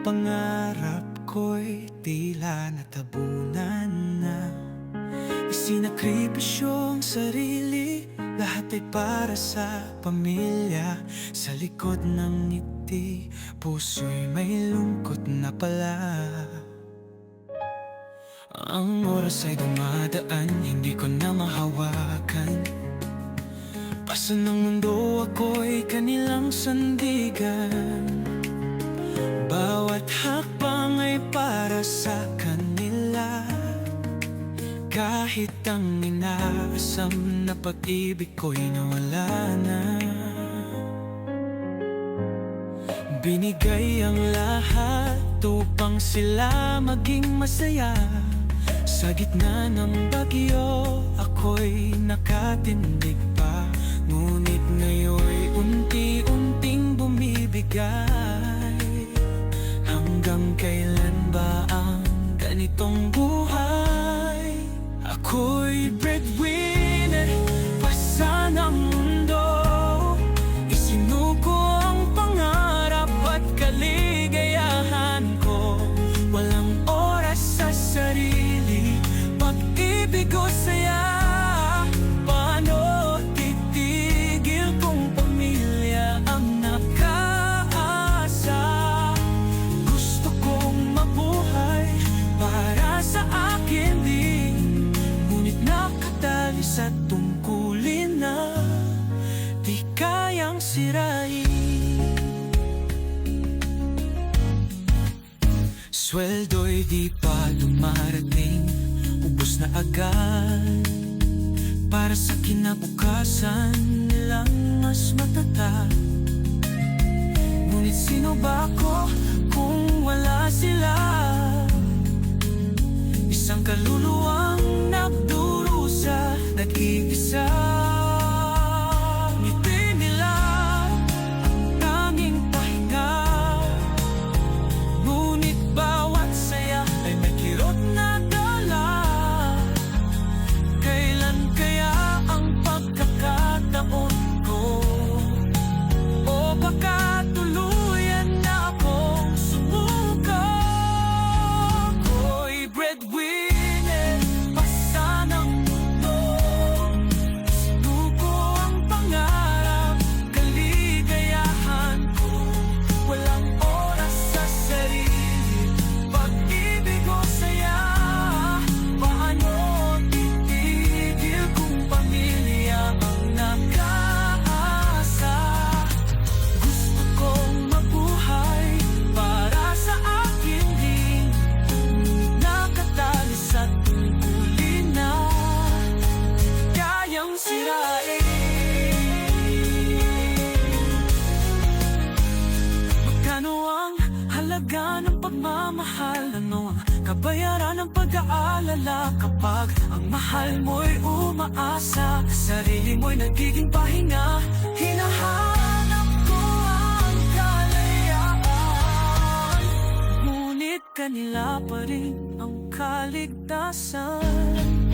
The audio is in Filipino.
pangarap ko'y tila natabunan na. Isinakripisyo ang sarili, lahat ay para sa pamilya. Sa likod ng ngiti, puso'y may lungkot na pala. Ang oras ay dumadaan, hindi ko na mahawakan. Pasan ng mundo, ako'y kanilang sandigan. Bawat hakbang ay para sa kanila. Kahit ang inaasam na pag-ibig ko'y nawala na. Binigay ang lahat upang sila maging masaya. Sa gitna ng bagyo, ako'y nakatindig pa. Ngunit ngayon'y unti-unting bumibigay. Hanggang kailan ba ang ganitong buhay? Ako'y breadwinner, pasa ng mundo. Isinuko ang pangarap at kaligayahan ko. Walang oras sa sarili, pag-ibig o saya. Paano titigil kung pamilya ang nakaasa? Gusto kong mabuhay para sa akin din, ngunit nakatali sa tungkulin na di kayang sirain. Sweldo'y di pa dumarating, ubos na agad. Para sa kinabukasan nilang mas matatag. Ngunit sino ba ako kung wala sila? Isang kaluluwang nagdurusa, nag-iisa. Ngiti nila ang tanging pahinga. Ngunit bawat saya ay may kirot na dala. Kailan kaya ang pagkakataon ko? O baka tuluyan na akong sumuko? Ako'y breadwinner, pasa ng mundo. Sinuko ang pangarap, kaligayahan ko. Walang oras sa sarili, pag-ibig o saya. Paano titigil kung pamilya ang nakaasa? Gusto kong mabuhay para sa akin din, nakatali sa tungkulin na kayang sirain. Magkano ang halaga ng pagmamahal? Ano ang kabayaran ng pag-aalala kapag ang mahal mo'y umaasa? Sarili mo'y nagiging pahinga, hinahanap ko ang kalayaan. Ngunit kanila pa rin ang kaligtasan.